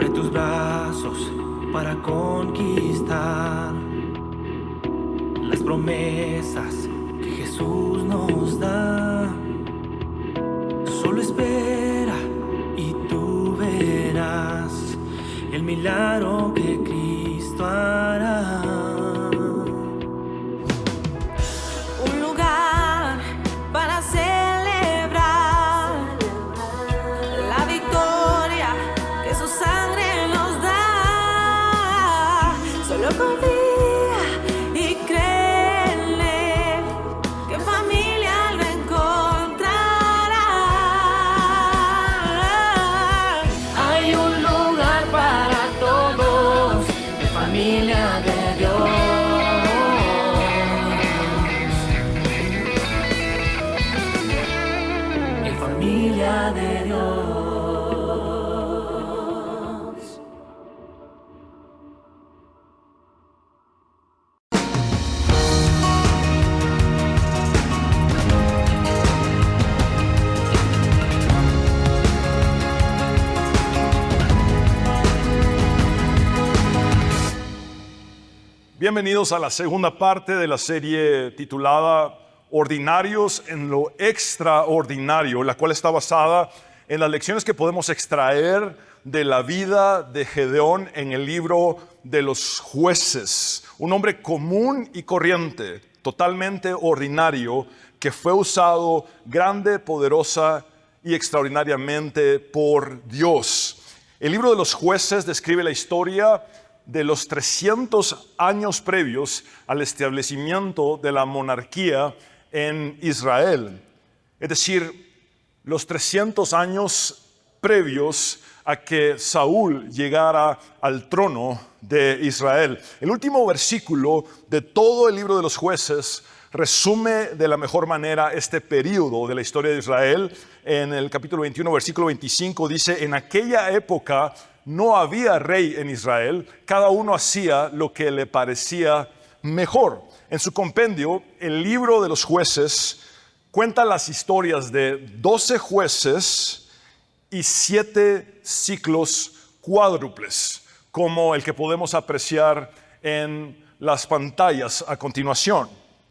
sobre tus brazos para conquistar las promesas que Jesús nos da. Solo espera y tú verás el milagro que Cristo hará. Un lugar para celebrar la victoria que su sangre nos da. Solo confía y cree en Él, que en familia lo encontrará. Hay un lugar para todos, en familia de Dios. En familia de Dios. Bienvenidos a la segunda parte de la serie titulada Ordinarios en lo Extraordinario, la cual está basada en las lecciones que podemos extraer de la vida de Gedeón en el libro de los Jueces. Un hombre común y corriente, totalmente ordinario, que fue usado grande, poderosa y extraordinariamente por Dios. El libro de los Jueces describe la historia de los 300 años previos al establecimiento de la monarquía en Israel. Es decir, los 300 años previos a que Saúl llegara al trono de Israel. El último versículo de todo el libro de los Jueces resume de la mejor manera este periodo de la historia de Israel. En el capítulo 21, versículo 25 dice: en aquella época no había rey en Israel, cada uno hacía lo que le parecía mejor. En su compendio, el libro de los Jueces cuenta las historias de 12 jueces y 7 ciclos cuádruples, como el que podemos apreciar en las pantallas a continuación.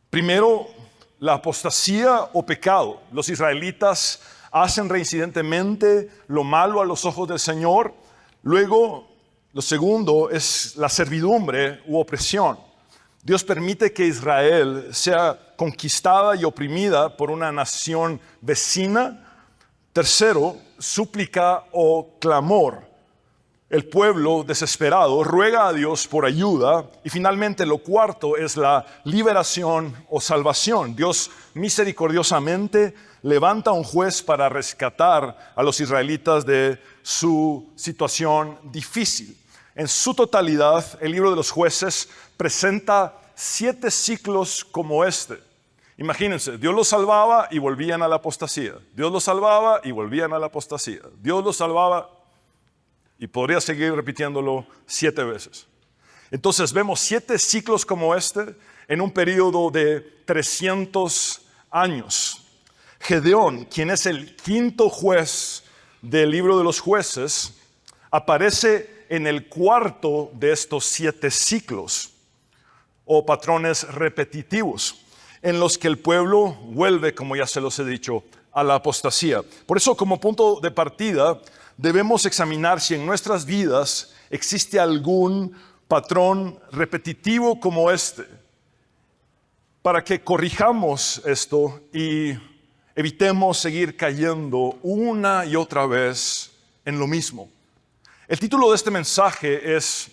Primero, la apostasía o pecado. Los israelitas hacen reincidentemente lo malo a los ojos del Señor. Luego, lo segundo es la servidumbre u opresión. Dios permite que Israel sea conquistada y oprimida por una nación vecina. Tercero, súplica o clamor. El pueblo desesperado ruega a Dios por ayuda. Y finalmente, lo cuarto es la liberación o salvación. Dios misericordiosamente levanta un juez para rescatar a los israelitas de su situación difícil. En su totalidad, el libro de los Jueces presenta 7 ciclos como este. Imagínense, Dios los salvaba y volvían a la apostasía. Dios los salvaba y volvían a la apostasía. Dios los salvaba y podría seguir repitiéndolo 7 veces. Entonces vemos 7 ciclos como este en un periodo de 300 años. Gedeón, quien es el quinto juez del libro de los Jueces, aparece en el cuarto de estos 7 ciclos o patrones repetitivos en los que el pueblo vuelve, como ya se los he dicho, a la apostasía. Por eso, como punto de partida, debemos examinar si en nuestras vidas existe algún patrón repetitivo como este, para que corrijamos esto y evitemos seguir cayendo una y otra vez en lo mismo. El título de este mensaje es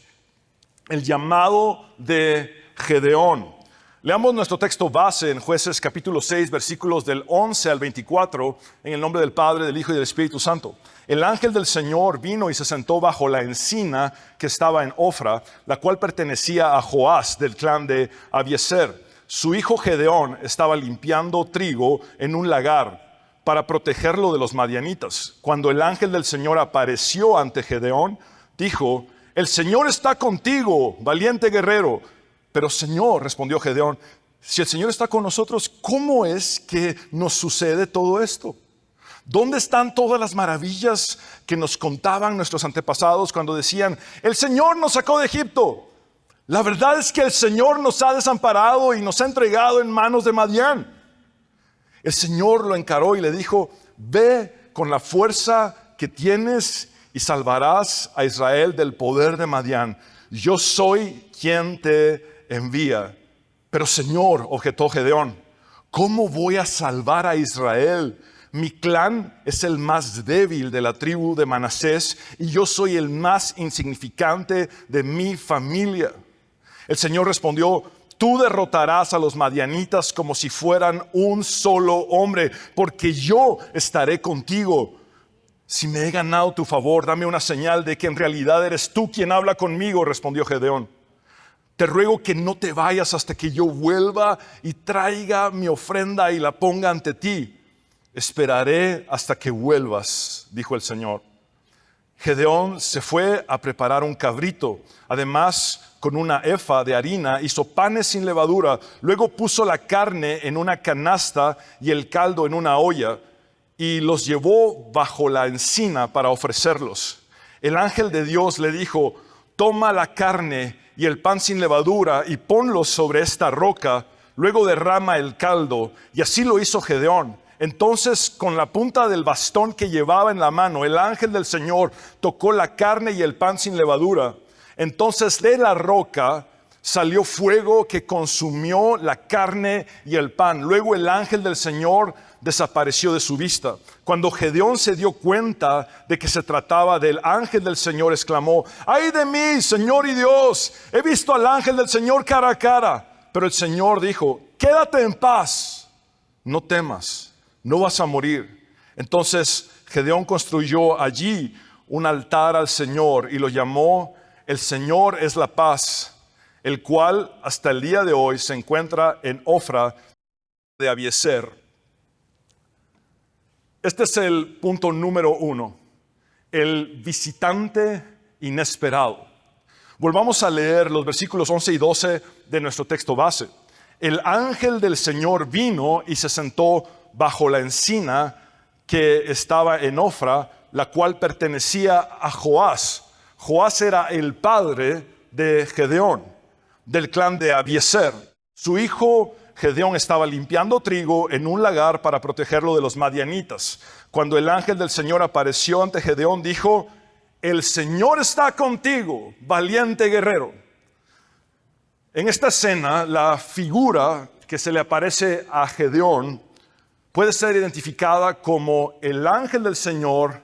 El llamado de Gedeón. Leamos nuestro texto base en Jueces capítulo 6, versículos del 11 al 24, en el nombre del Padre, del Hijo y del Espíritu Santo. El ángel del Señor vino y se sentó bajo la encina que estaba en Ofra, la cual pertenecía a Joás del clan de Abiezer. Su hijo Gedeón estaba limpiando trigo en un lagar para protegerlo de los madianitas. Cuando el ángel del Señor apareció ante Gedeón, dijo: el Señor está contigo, valiente guerrero. Pero Señor, respondió Gedeón, si el Señor está con nosotros, ¿cómo es que nos sucede todo esto? ¿Dónde están todas las maravillas que nos contaban nuestros antepasados cuando decían, el Señor nos sacó de Egipto? La verdad es que el Señor nos ha desamparado y nos ha entregado en manos de Madián. El Señor lo encaró y le dijo, ve con la fuerza que tienes y salvarás a Israel del poder de Madián. Yo soy quien te envía. Pero Señor, objetó Gedeón, ¿cómo voy a salvar a Israel? Mi clan es el más débil de la tribu de Manasés y yo soy el más insignificante de mi familia. El Señor respondió, tú derrotarás a los madianitas como si fueran un solo hombre, porque yo estaré contigo. Si me he ganado tu favor, dame una señal de que en realidad eres tú quien habla conmigo, respondió Gedeón. Te ruego que no te vayas hasta que yo vuelva y traiga mi ofrenda y la ponga ante ti. Esperaré hasta que vuelvas, dijo el Señor. Gedeón se fue a preparar un cabrito. Además, con una efa de harina hizo panes sin levadura. Luego puso la carne en una canasta y el caldo en una olla y los llevó bajo la encina para ofrecerlos. El ángel de Dios le dijo, toma la carne y el pan sin levadura y ponlos sobre esta roca. Luego derrama el caldo. Y así lo hizo Gedeón. Entonces, con la punta del bastón que llevaba en la mano, el ángel del Señor tocó la carne y el pan sin levadura. Entonces de la roca salió fuego que consumió la carne y el pan. Luego el ángel del Señor desapareció de su vista. Cuando Gedeón se dio cuenta de que se trataba del ángel del Señor, exclamó, ¡ay de mí, Señor y Dios! He visto al ángel del Señor cara a cara. Pero el Señor dijo, quédate en paz, no temas, no vas a morir. Entonces Gedeón construyó allí un altar al Señor y lo llamó El Señor es la paz, el cual hasta el día de hoy se encuentra en Ofra de Abiezer. Este es el punto número 1, el visitante inesperado. Volvamos a leer los versículos 11 y 12 de nuestro texto base. El ángel del Señor vino y se sentó bajo la encina que estaba en Ofra, la cual pertenecía a Joás. Joás era el padre de Gedeón, del clan de Abiezer. Su hijo Gedeón estaba limpiando trigo en un lagar para protegerlo de los madianitas. Cuando el ángel del Señor apareció ante Gedeón, dijo, el Señor está contigo, valiente guerrero. En esta escena, la figura que se le aparece a Gedeón puede ser identificada como el ángel del Señor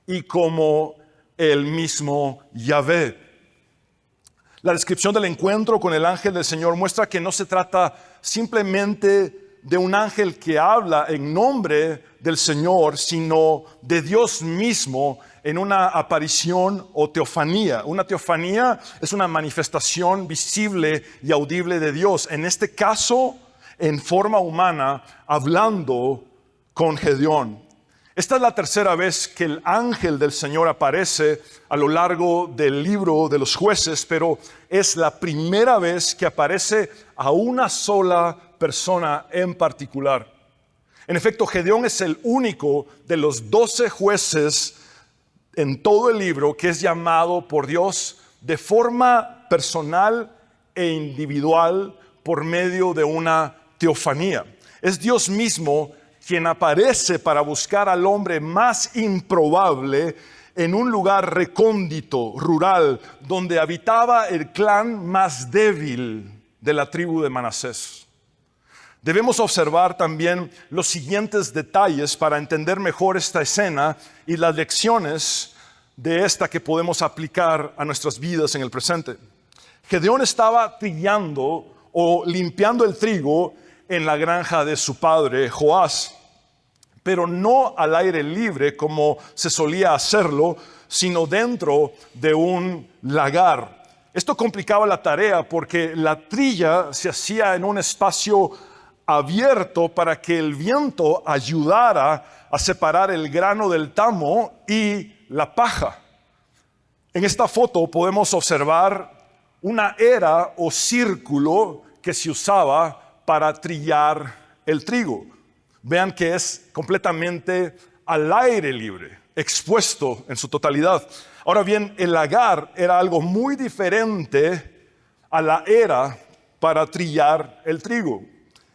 y como el mismo Yahvé. La descripción del encuentro con el ángel del Señor muestra que no se trata simplemente de un ángel que habla en nombre del Señor, sino de Dios mismo en una aparición o teofanía. Una teofanía es una manifestación visible y audible de Dios. En este caso, en forma humana, hablando con Gedeón. Esta es la tercera vez que el ángel del Señor aparece a lo largo del libro de los jueces, pero es la primera vez que aparece a una sola persona en particular. En efecto, Gedeón es el único de los 12 jueces en todo el libro que es llamado por Dios de forma personal e individual por medio de una teofanía. Es Dios mismo quien aparece para buscar al hombre más improbable en un lugar recóndito, rural, donde habitaba el clan más débil de la tribu de Manasés. Debemos observar también los siguientes detalles para entender mejor esta escena y las lecciones de esta que podemos aplicar a nuestras vidas en el presente. Gedeón estaba trillando o limpiando el trigo en la granja de su padre Joás, pero no al aire libre como se solía hacerlo, sino dentro de un lagar. Esto complicaba la tarea porque la trilla se hacía en un espacio abierto para que el viento ayudara a separar el grano del tamo y la paja. En esta foto podemos observar una era o círculo que se usaba para trillar el trigo. Vean que es completamente al aire libre, expuesto en su totalidad. Ahora bien, el lagar era algo muy diferente a la era para trillar el trigo.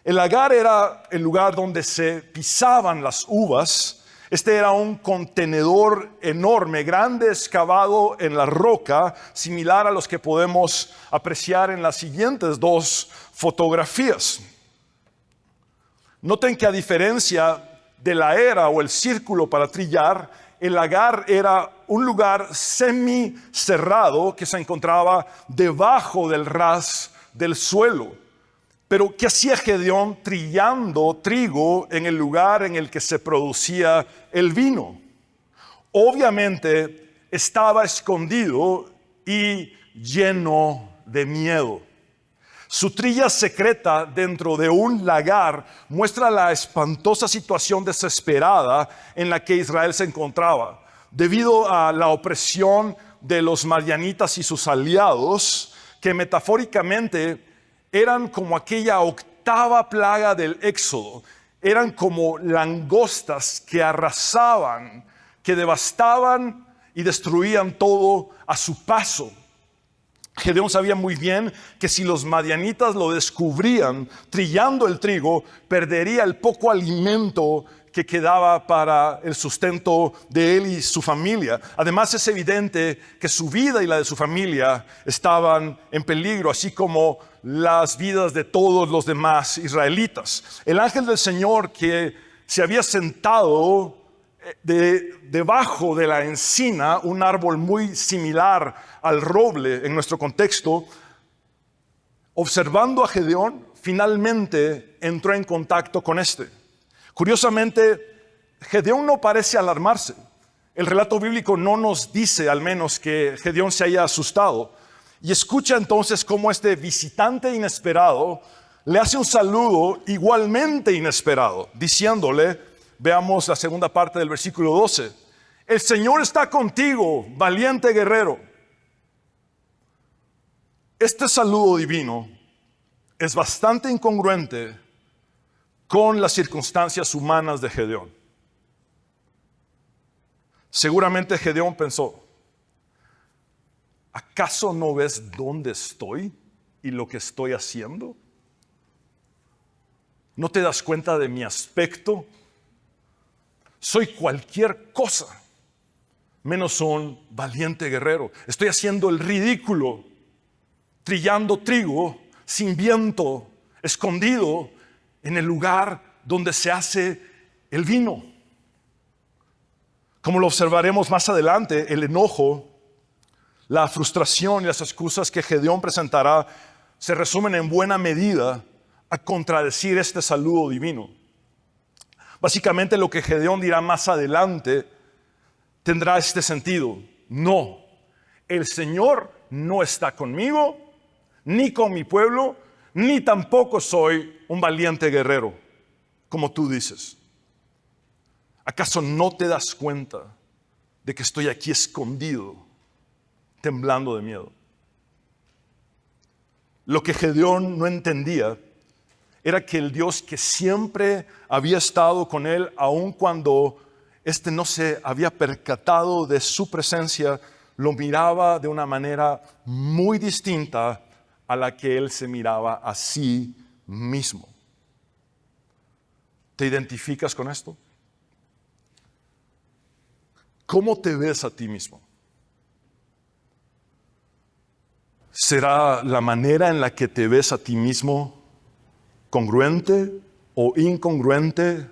El lagar era el lugar donde se pisaban las uvas. Este era un contenedor enorme, grande, excavado en la roca, similar a los que podemos apreciar en las siguientes dos fotografías. Noten que a diferencia de la era o el círculo para trillar, el lagar era un lugar semicerrado que se encontraba debajo del ras del suelo. Pero ¿qué hacía Gedeón trillando trigo en el lugar en el que se producía el vino? Obviamente estaba escondido y lleno de miedo. Su trilla secreta dentro de un lagar muestra la espantosa situación desesperada en la que Israel se encontraba. Debido a la opresión de los madianitas y sus aliados, que metafóricamente eran como aquella octava plaga del Éxodo. Eran como langostas que arrasaban, que devastaban y destruían todo a su paso. Gedeón sabía muy bien que si los madianitas lo descubrían trillando el trigo, perdería el poco alimento que quedaba para el sustento de él y su familia. Además, es evidente que su vida y la de su familia estaban en peligro, así como las vidas de todos los demás israelitas. El ángel del Señor, que se había sentado debajo de la encina, un árbol muy similar al roble en nuestro contexto, observando a Gedeón, finalmente entró en contacto con este. Curiosamente, Gedeón no parece alarmarse. El relato bíblico no nos dice, al menos, que Gedeón se haya asustado. Y escucha entonces cómo este visitante inesperado le hace un saludo igualmente inesperado, diciéndole, veamos la segunda parte del versículo 12, el Señor está contigo, valiente guerrero. Este saludo divino es bastante incongruente con las circunstancias humanas de Gedeón. Seguramente Gedeón pensó, ¿acaso no ves dónde estoy y lo que estoy haciendo? ¿No te das cuenta de mi aspecto? Soy cualquier cosa menos un valiente guerrero. Estoy haciendo el ridículo, trillando trigo sin viento, escondido en el lugar donde se hace el vino. Como lo observaremos más adelante, el enojo, la frustración y las excusas que Gedeón presentará se resumen en buena medida a contradecir este saludo divino. Básicamente lo que Gedeón dirá más adelante tendrá este sentido. No, el Señor no está conmigo, ni con mi pueblo, ni tampoco soy un valiente guerrero, como tú dices. ¿Acaso no te das cuenta de que estoy aquí escondido, temblando de miedo? Lo que Gedeón no entendía era que el Dios que siempre había estado con él, aun cuando éste no se había percatado de su presencia, lo miraba de una manera muy distinta a la que él se miraba a sí mismo. ¿Te identificas con esto? ¿Cómo te ves a ti mismo? ¿Será la manera en la que te ves a ti mismo congruente o incongruente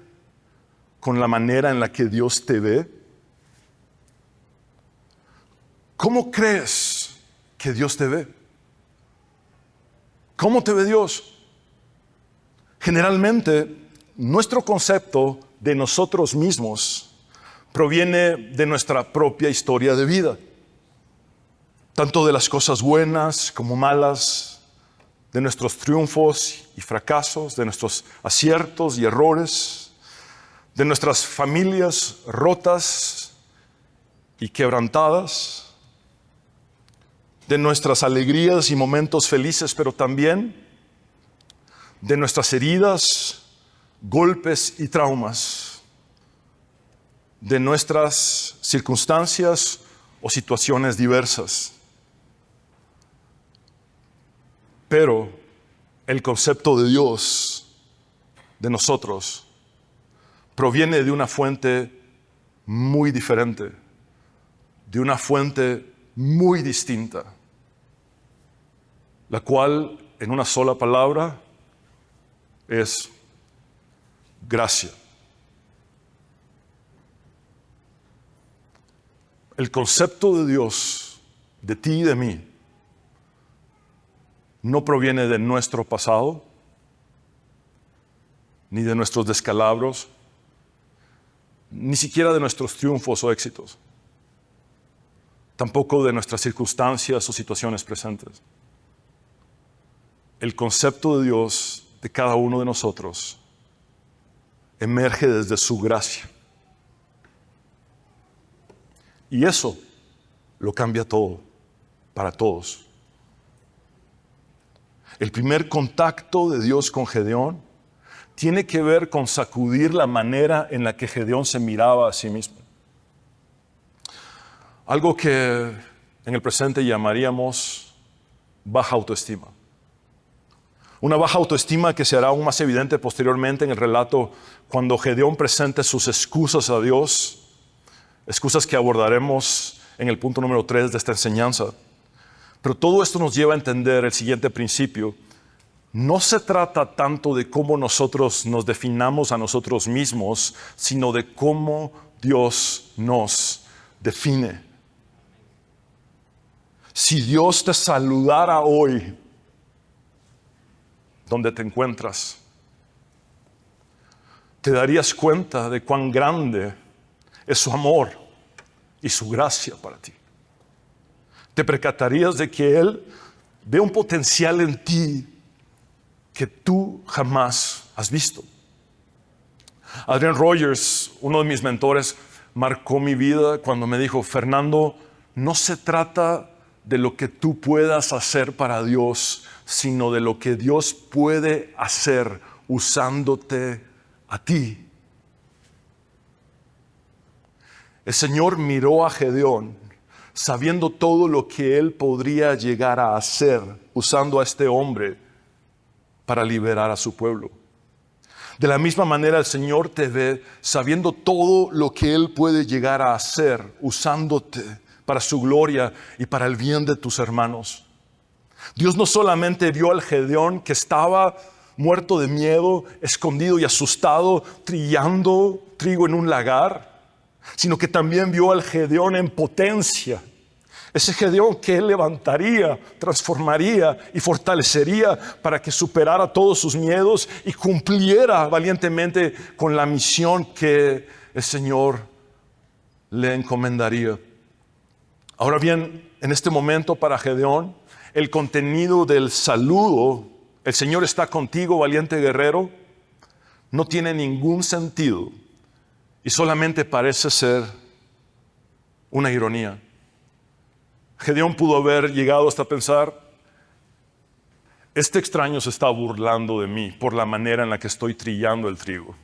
con la manera en la que Dios te ve? ¿Cómo crees que Dios te ve? ¿Cómo te ve Dios? Generalmente, nuestro concepto de nosotros mismos proviene de nuestra propia historia de vida, tanto de las cosas buenas como malas, de nuestros triunfos y fracasos, de nuestros aciertos y errores, de nuestras familias rotas y quebrantadas, de nuestras alegrías y momentos felices, pero también de nuestras heridas, golpes y traumas. de nuestras circunstancias o situaciones diversas. Pero el concepto de Dios, de nosotros, proviene de una fuente muy diferente, de una fuente muy distinta, la cual, en una sola palabra, es gracia. El concepto de Dios, de ti y de mí, no proviene de nuestro pasado, ni de nuestros descalabros, ni siquiera de nuestros triunfos o éxitos, tampoco de nuestras circunstancias o situaciones presentes. El concepto de Dios de cada uno de nosotros emerge desde su gracia. Y eso lo cambia todo, para todos. El primer contacto de Dios con Gedeón tiene que ver con sacudir la manera en la que Gedeón se miraba a sí mismo. Algo que en el presente llamaríamos baja autoestima. Una baja autoestima que se hará aún más evidente posteriormente en el relato cuando Gedeón presente sus excusas a Dios, excusas que abordaremos en el punto número 3 de esta enseñanza. Pero todo esto nos lleva a entender el siguiente principio. No se trata tanto de cómo nosotros nos definamos a nosotros mismos, sino de cómo Dios nos define. Si Dios te saludara hoy, donde te encuentras, te darías cuenta de cuán grande es su amor y su gracia para ti. Te percatarías de que Él ve un potencial en ti que tú jamás has visto. Adrian Rogers, uno de mis mentores, marcó mi vida cuando me dijo: Fernando, no se trata de lo que tú puedas hacer para Dios, sino de lo que Dios puede hacer usándote a ti. El Señor miró a Gedeón sabiendo todo lo que él podría llegar a hacer usando a este hombre para liberar a su pueblo. De la misma manera el Señor te ve sabiendo todo lo que Él puede llegar a hacer usándote para su gloria y para el bien de tus hermanos. Dios no solamente vio al Gedeón que estaba muerto de miedo, escondido y asustado, trillando trigo en un lagar, sino que también vio al Gedeón en potencia. Ese Gedeón que Él levantaría, transformaría y fortalecería para que superara todos sus miedos y cumpliera valientemente con la misión que el Señor le encomendaría. Ahora bien, en este momento para Gedeón, el contenido del saludo, el Señor está contigo, valiente guerrero, no tiene ningún sentido y solamente parece ser una ironía. Gedeón pudo haber llegado hasta pensar: este extraño se está burlando de mí por la manera en la que estoy trillando el trigo.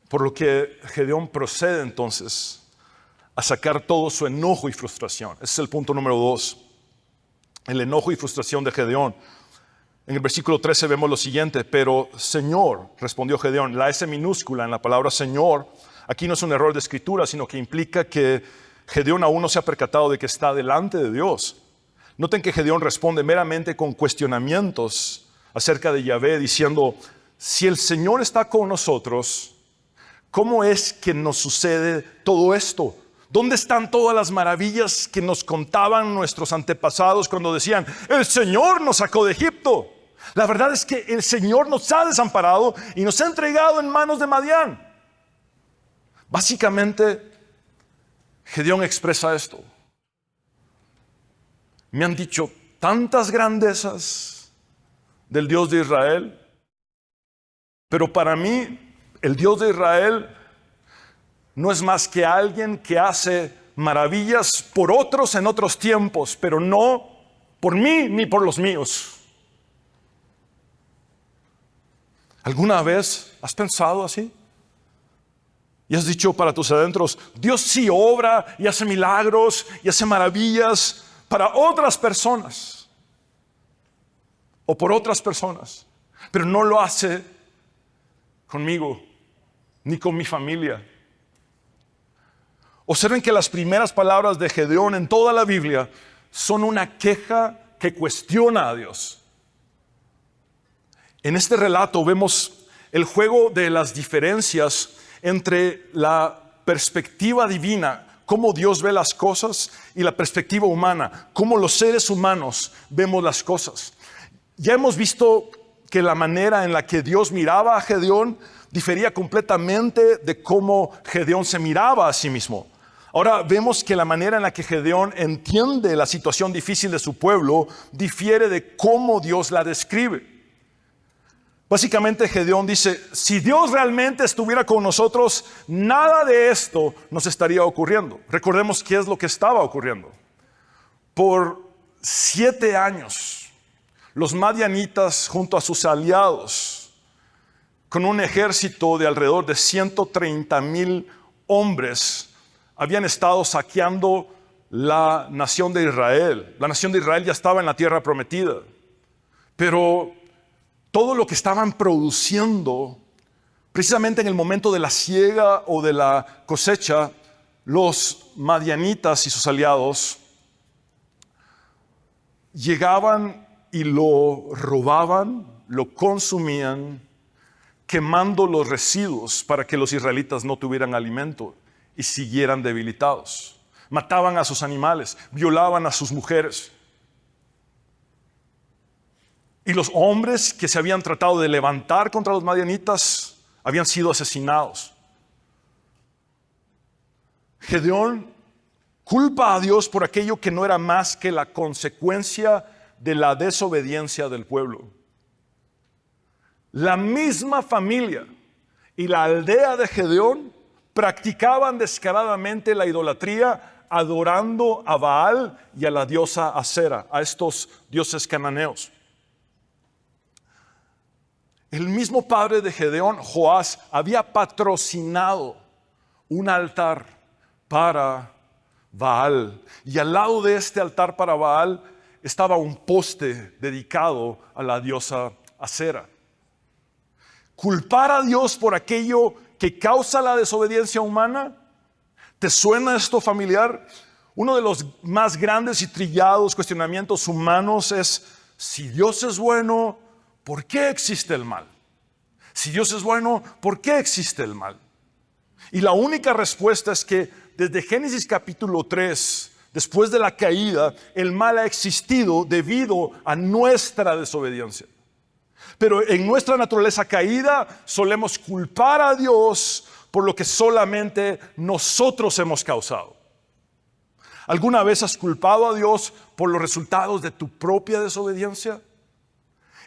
Por lo que Gedeón procede entonces a sacar todo su enojo y frustración. Ese es el punto número 2. El enojo y frustración de Gedeón. En el versículo 13 vemos lo siguiente: pero Señor, respondió Gedeón. La S minúscula en la palabra Señor aquí no es un error de escritura, sino que implica que Gedeón aún no se ha percatado de que está delante de Dios. Noten que Gedeón responde meramente con cuestionamientos acerca de Yahvé, diciendo: si el Señor está con nosotros, ¿cómo es que nos sucede todo esto? ¿Dónde están todas las maravillas que nos contaban nuestros antepasados cuando decían: el Señor nos sacó de Egipto? La verdad es que el Señor nos ha desamparado y nos ha entregado en manos de Madián. Básicamente, Gedeón expresa esto: me han dicho tantas grandezas del Dios de Israel, pero para mí el Dios de Israel no es más que alguien que hace maravillas por otros en otros tiempos, pero no por mí ni por los míos. ¿Alguna vez has pensado así? Y has dicho para tus adentros, Dios sí obra y hace milagros y hace maravillas para otras personas o por otras personas, pero no lo hace conmigo ni con mi familia. Observen que las primeras palabras de Gedeón en toda la Biblia son una queja que cuestiona a Dios. En este relato vemos el juego de las diferencias entre la perspectiva divina, cómo Dios ve las cosas, y la perspectiva humana, cómo los seres humanos vemos las cosas. Ya hemos visto que la manera en la que Dios miraba a Gedeón difería completamente de cómo Gedeón se miraba a sí mismo. Ahora vemos que la manera en la que Gedeón entiende la situación difícil de su pueblo difiere de cómo Dios la describe. Básicamente Gedeón dice, si Dios realmente estuviera con nosotros, nada de esto nos estaría ocurriendo. Recordemos qué es lo que estaba ocurriendo. Por 7 años, los madianitas junto a sus aliados, con un ejército de alrededor de 130,000 hombres, habían estado saqueando la nación de Israel. La nación de Israel ya estaba en la tierra prometida, pero todo lo que estaban produciendo, precisamente en el momento de la siega o de la cosecha, los madianitas y sus aliados llegaban y lo robaban, lo consumían, quemando los residuos para que los israelitas no tuvieran alimento y siguieran debilitados. Mataban a sus animales, violaban a sus mujeres. Y los hombres que se habían tratado de levantar contra los madianitas habían sido asesinados. Gedeón culpa a Dios por aquello que no era más que la consecuencia de la desobediencia del pueblo. La misma familia y la aldea de Gedeón practicaban descaradamente la idolatría, adorando a Baal y a la diosa Acera, a estos dioses cananeos. El mismo padre de Gedeón, Joás, había patrocinado un altar para Baal. Y al lado de este altar para Baal estaba un poste dedicado a la diosa Acera. Culpar a Dios por aquello que causa la desobediencia humana. ¿Te suena esto familiar? Uno de los más grandes y trillados cuestionamientos humanos es: si Dios es bueno, ¿por qué existe el mal? Si Dios es bueno, ¿por qué existe el mal? Y la única respuesta es que desde Génesis capítulo 3, después de la caída, el mal ha existido debido a nuestra desobediencia. Pero en nuestra naturaleza caída solemos culpar a Dios por lo que solamente nosotros hemos causado. ¿Alguna vez has culpado a Dios por los resultados de tu propia desobediencia?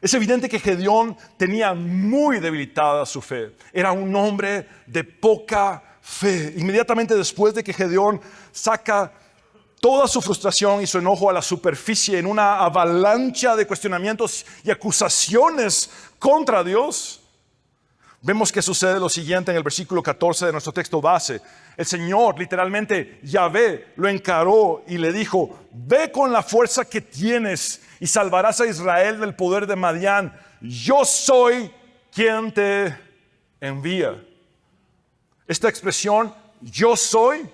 Es evidente que Gedeón tenía muy debilitada su fe. Era un hombre de poca fe. Inmediatamente después de que Gedeón saca toda su frustración y su enojo a la superficie en una avalancha de cuestionamientos y acusaciones contra Dios, vemos que sucede lo siguiente en el versículo 14 de nuestro texto base. El Señor, literalmente Yahvé, lo encaró y le dijo: ve con la fuerza que tienes y salvarás a Israel del poder de Madián. Yo soy quien te envía. Esta expresión, yo soy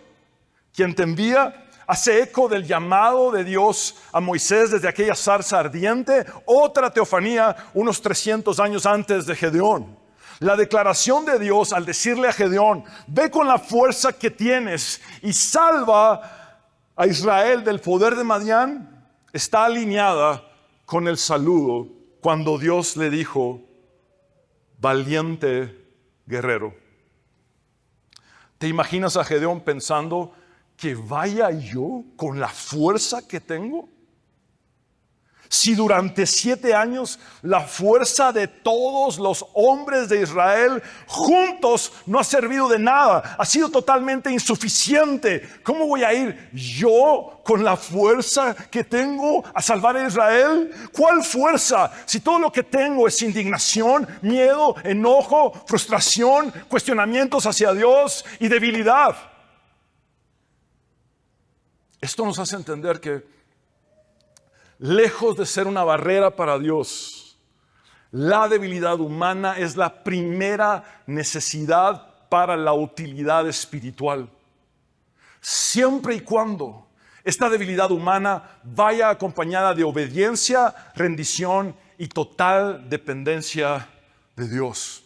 quien te envía, hace eco del llamado de Dios a Moisés desde aquella zarza ardiente, otra teofanía unos 300 años antes de Gedeón. La declaración de Dios al decirle a Gedeón: ve con la fuerza que tienes y salva a Israel del poder de Madián, está alineada con el saludo cuando Dios le dijo: valiente guerrero. ¿Te imaginas a Gedeón pensando que vaya yo con la fuerza que tengo? Si durante 7 años la fuerza de todos los hombres de Israel juntos no ha servido de nada, ha sido totalmente insuficiente, ¿cómo voy a ir yo con la fuerza que tengo a salvar a Israel? ¿Cuál fuerza? Si todo lo que tengo es indignación, miedo, enojo, frustración, cuestionamientos hacia Dios y debilidad. Esto nos hace entender que lejos de ser una barrera para Dios, la debilidad humana es la primera necesidad para la utilidad espiritual. Siempre y cuando esta debilidad humana vaya acompañada de obediencia, rendición y total dependencia de Dios.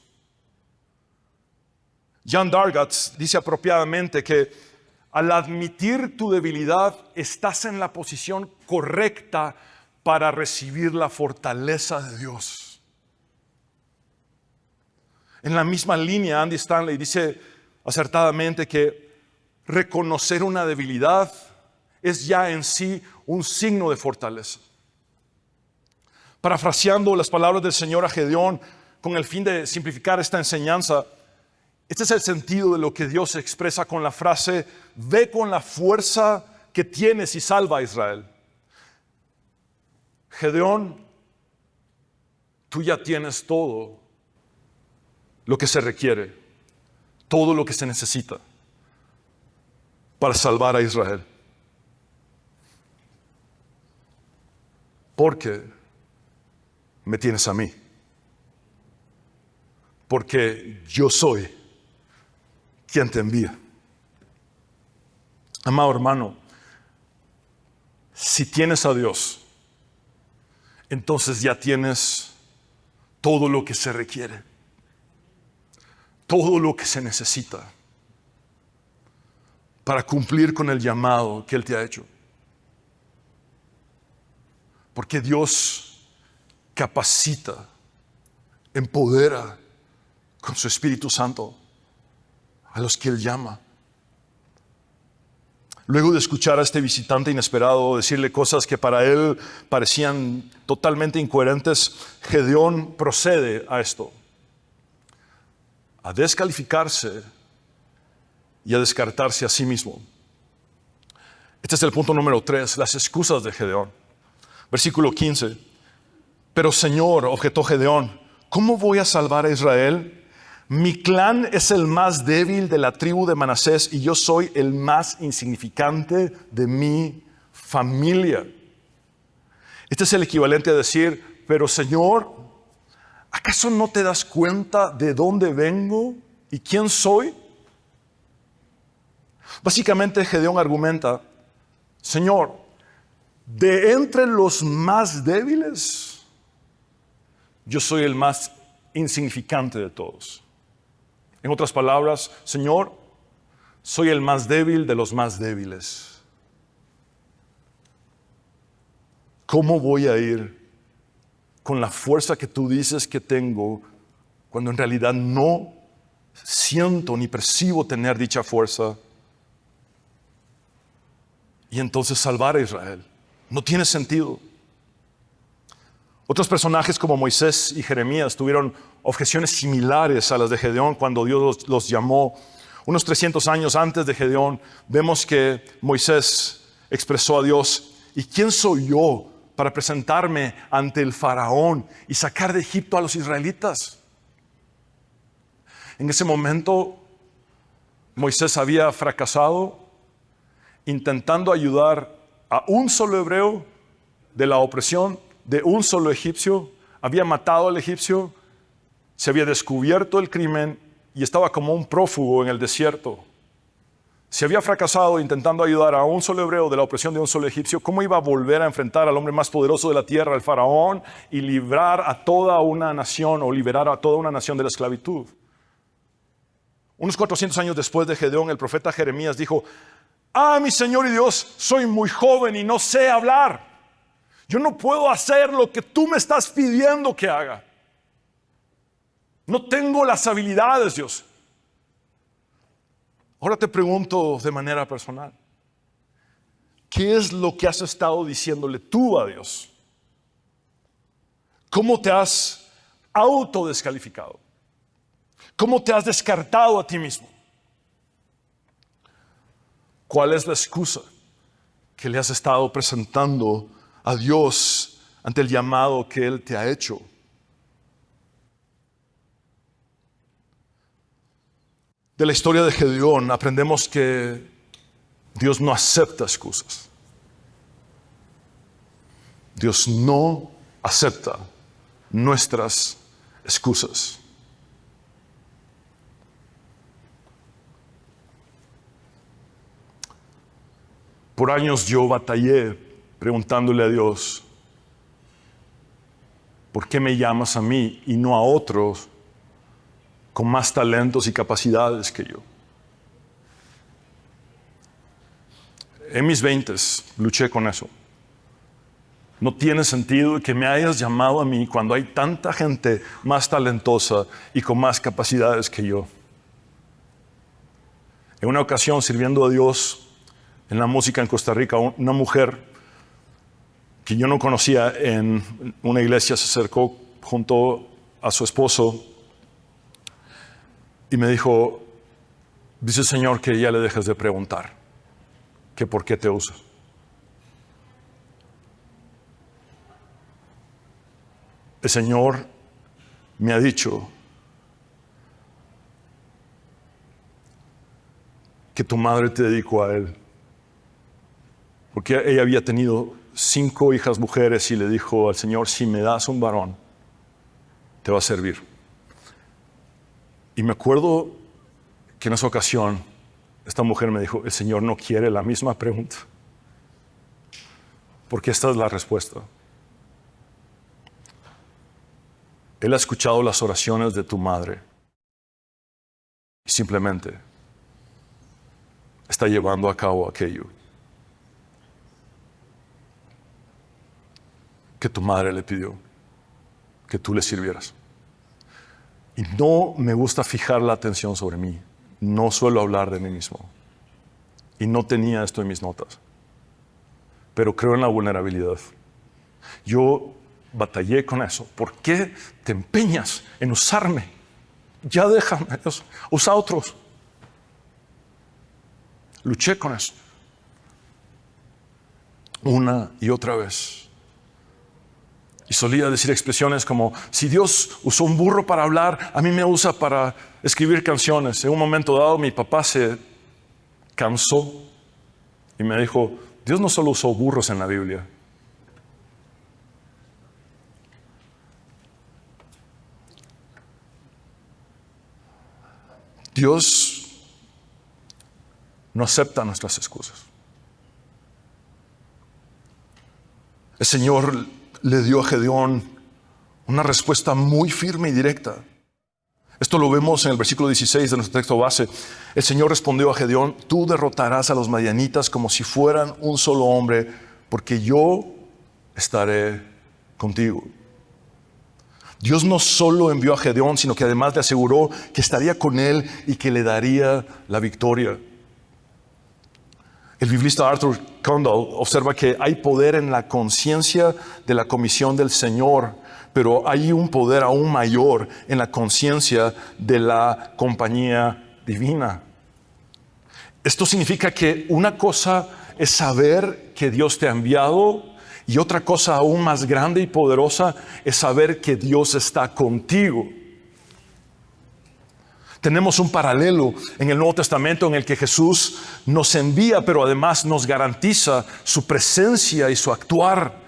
John Dargatz dice apropiadamente que al admitir tu debilidad, estás en la posición correcta para recibir la fortaleza de Dios. En la misma línea, Andy Stanley dice acertadamente que reconocer una debilidad es ya en sí un signo de fortaleza. Parafraseando las palabras del Señor a Gedeón, con el fin de simplificar esta enseñanza, este es el sentido de lo que Dios expresa con la frase: ve con la fuerza que tienes y salva a Israel. Gedeón, tú ya tienes todo lo que se requiere, todo lo que se necesita para salvar a Israel. Porque me tienes a mí. Porque yo soy quien te envía. Amado hermano, si tienes a Dios, entonces ya tienes todo lo que se requiere, todo lo que se necesita para cumplir con el llamado que Él te ha hecho. Porque Dios capacita, empodera con su Espíritu Santo a los que Él llama. Luego de escuchar a este visitante inesperado decirle cosas que para él parecían totalmente incoherentes, Gedeón procede a esto: a descalificarse y a descartarse a sí mismo. Este es el punto número 3, las excusas de Gedeón. Versículo 15. Pero Señor, objetó Gedeón, ¿cómo voy a salvar a Israel? Mi clan es el más débil de la tribu de Manasés y yo soy el más insignificante de mi familia. Este es el equivalente a decir: pero Señor, ¿acaso no te das cuenta de dónde vengo y quién soy? Básicamente Gedeón argumenta: Señor, de entre los más débiles, yo soy el más insignificante de todos. En otras palabras, Señor, soy el más débil de los más débiles. ¿Cómo voy a ir con la fuerza que tú dices que tengo cuando en realidad no siento ni percibo tener dicha fuerza? Y entonces salvar a Israel no tiene sentido. Otros personajes como Moisés y Jeremías tuvieron objeciones similares a las de Gedeón cuando Dios los llamó. Unos 300 años antes de Gedeón, vemos que Moisés expresó a Dios: ¿y quién soy yo para presentarme ante el faraón y sacar de Egipto a los israelitas? En ese momento, Moisés había fracasado intentando ayudar a un solo hebreo de la opresión de un solo egipcio. Había matado al egipcio, se había descubierto el crimen y estaba como un prófugo en el desierto. Si había fracasado intentando ayudar a un solo hebreo de la opresión de un solo egipcio, ¿cómo iba a volver a enfrentar al hombre más poderoso de la tierra, al faraón, y librar a toda una nación o liberar a toda una nación de la esclavitud? Unos 400 años después de Gedeón, el profeta Jeremías dijo: mi Señor y Dios, soy muy joven y no sé hablar. Yo no puedo hacer lo que tú me estás pidiendo que haga. No tengo las habilidades, Dios. Ahora te pregunto de manera personal: ¿qué es lo que has estado diciéndole tú a Dios? ¿Cómo te has autodescalificado? ¿Cómo te has descartado a ti mismo? ¿Cuál es la excusa que le has estado presentando a Dios ante el llamado que Él te ha hecho? De la historia de Gedeón aprendemos que Dios no acepta excusas. Dios no acepta nuestras excusas. Por años yo batallé preguntándole a Dios, ¿por qué me llamas a mí y no a otros con más talentos y capacidades que yo? En mis 20s luché con eso. No tiene sentido que me hayas llamado a mí cuando hay tanta gente más talentosa y con más capacidades que yo. En una ocasión, sirviendo a Dios en la música en Costa Rica, una mujer que yo no conocía en una iglesia se acercó junto a su esposo y me dijo, dice el Señor que ya le dejes de preguntar que por qué te usa. El Señor me ha dicho que tu madre te dedicó a Él. Porque ella había tenido 5 hijas mujeres y le dijo al Señor, si me das un varón, te va a servir. Y me acuerdo que en esa ocasión esta mujer me dijo, el Señor no quiere la misma pregunta. Porque esta es la respuesta. Él ha escuchado las oraciones de tu madre y simplemente está llevando a cabo aquello que tu madre le pidió, que tú le sirvieras. Y no me gusta fijar la atención sobre mí. No suelo hablar de mí mismo. Y no tenía esto en mis notas. Pero creo en la vulnerabilidad. Yo batallé con eso. ¿Por qué te empeñas en usarme? Ya déjame, Dios. Usa a otros. Luché con eso. Una y otra vez. Y solía decir expresiones como, si Dios usó un burro para hablar, a mí me usa para escribir canciones. En un momento dado mi papá se cansó y me dijo, Dios no solo usó burros en la Biblia. Dios no acepta nuestras excusas. El Señor le dio a Gedeón una respuesta muy firme y directa. Esto lo vemos en el versículo 16 de nuestro texto base. El Señor respondió a Gedeón, tú derrotarás a los madianitas como si fueran un solo hombre, porque yo estaré contigo. Dios no solo envió a Gedeón, sino que además le aseguró que estaría con él y que le daría la victoria. El biblista Arthur Condell observa que hay poder en la conciencia de la comisión del Señor, pero hay un poder aún mayor en la conciencia de la compañía divina. Esto significa que una cosa es saber que Dios te ha enviado y otra cosa aún más grande y poderosa es saber que Dios está contigo. Tenemos un paralelo en el Nuevo Testamento en el que Jesús nos envía, pero además nos garantiza su presencia y su actuar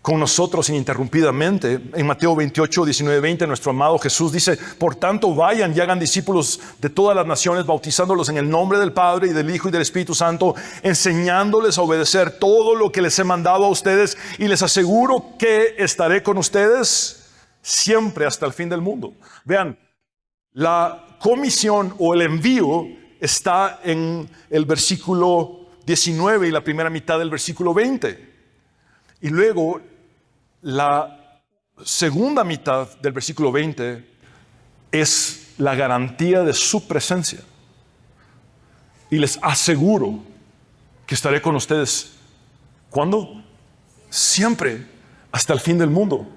con nosotros ininterrumpidamente. En Mateo 28, 19, 20, nuestro amado Jesús dice, por tanto vayan y hagan discípulos de todas las naciones, bautizándolos en el nombre del Padre y del Hijo y del Espíritu Santo, enseñándoles a obedecer todo lo que les he mandado a ustedes, y les aseguro que estaré con ustedes siempre hasta el fin del mundo. Vean, la comisión o el envío está en el versículo 19 y la primera mitad del versículo 20. Y luego la segunda mitad del versículo 20 es la garantía de su presencia. Y les aseguro que estaré con ustedes. ¿Cuándo? Siempre, hasta el fin del mundo.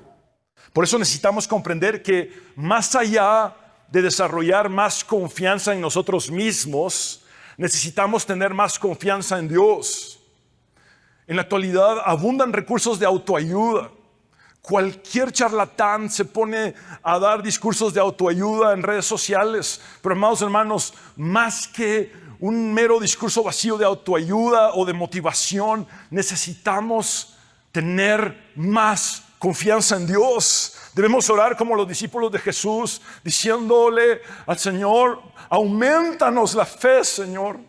Por eso necesitamos comprender que más allá de desarrollar más confianza en nosotros mismos, necesitamos tener más confianza en Dios. En la actualidad abundan recursos de autoayuda. Cualquier charlatán se pone a dar discursos de autoayuda en redes sociales. Pero amados hermanos, más que un mero discurso vacío de autoayuda o de motivación, necesitamos tener más confianza en Dios. Debemos orar como los discípulos de Jesús, diciéndole al Señor: aumentanos la fe, Señor.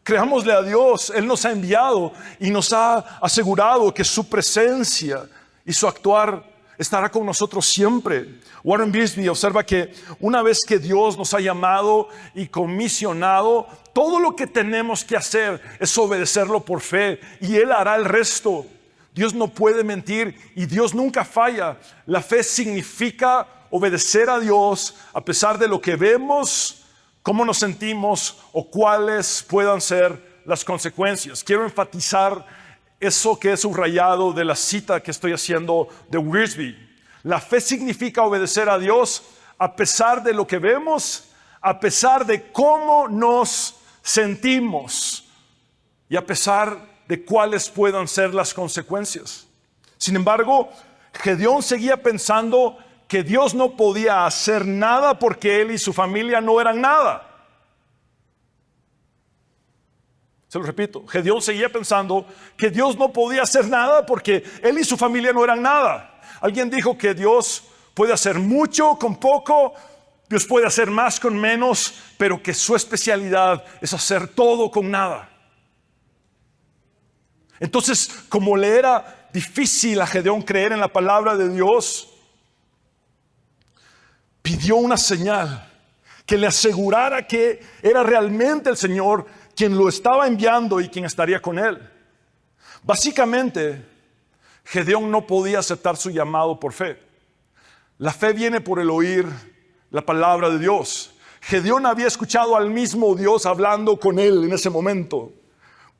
Creámosle a Dios. Él nos ha enviado y nos ha asegurado que su presencia y su actuar estará con nosotros siempre. Warren Wiersbe observa que una vez que Dios nos ha llamado y comisionado, todo lo que tenemos que hacer es obedecerlo por fe, y Él hará el resto. Dios no puede mentir y Dios nunca falla. La fe significa obedecer a Dios a pesar de lo que vemos, cómo nos sentimos o cuáles puedan ser las consecuencias. Quiero enfatizar eso que he subrayado de la cita que estoy haciendo de Wiersbe. La fe significa obedecer a Dios a pesar de lo que vemos, a pesar de cómo nos sentimos y a pesar de cuáles puedan ser las consecuencias. Sin embargo, Gedeón seguía pensando que Dios no podía hacer nada porque él y su familia no eran nada. Se lo repito, Gedeón seguía pensando que Dios no podía hacer nada porque él y su familia no eran nada. Alguien dijo que Dios puede hacer mucho con poco, Dios puede hacer más con menos, pero que su especialidad es hacer todo con nada. Entonces, como le era difícil a Gedeón creer en la palabra de Dios, pidió una señal que le asegurara que era realmente el Señor quien lo estaba enviando y quien estaría con él. Básicamente, Gedeón no podía aceptar su llamado por fe. La fe viene por el oír la palabra de Dios. Gedeón había escuchado al mismo Dios hablando con él en ese momento,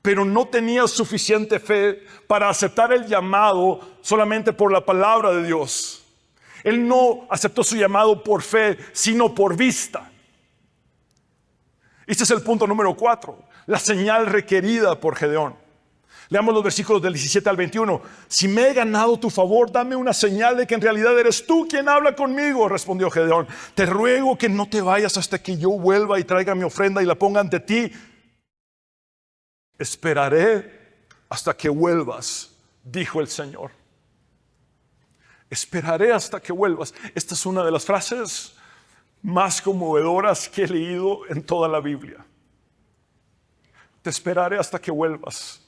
pero no tenía suficiente fe para aceptar el llamado solamente por la palabra de Dios. Él no aceptó su llamado por fe, sino por vista. Este es el punto número 4, la señal requerida por Gedeón. Leamos los versículos del 17 al 21. Si me he ganado tu favor, dame una señal de que en realidad eres tú quien habla conmigo, respondió Gedeón. Te ruego que no te vayas hasta que yo vuelva y traiga mi ofrenda y la ponga ante ti. Esperaré hasta que vuelvas, dijo el Señor. Esperaré hasta que vuelvas. Esta es una de las frases más conmovedoras que he leído en toda la Biblia. Te esperaré hasta que vuelvas.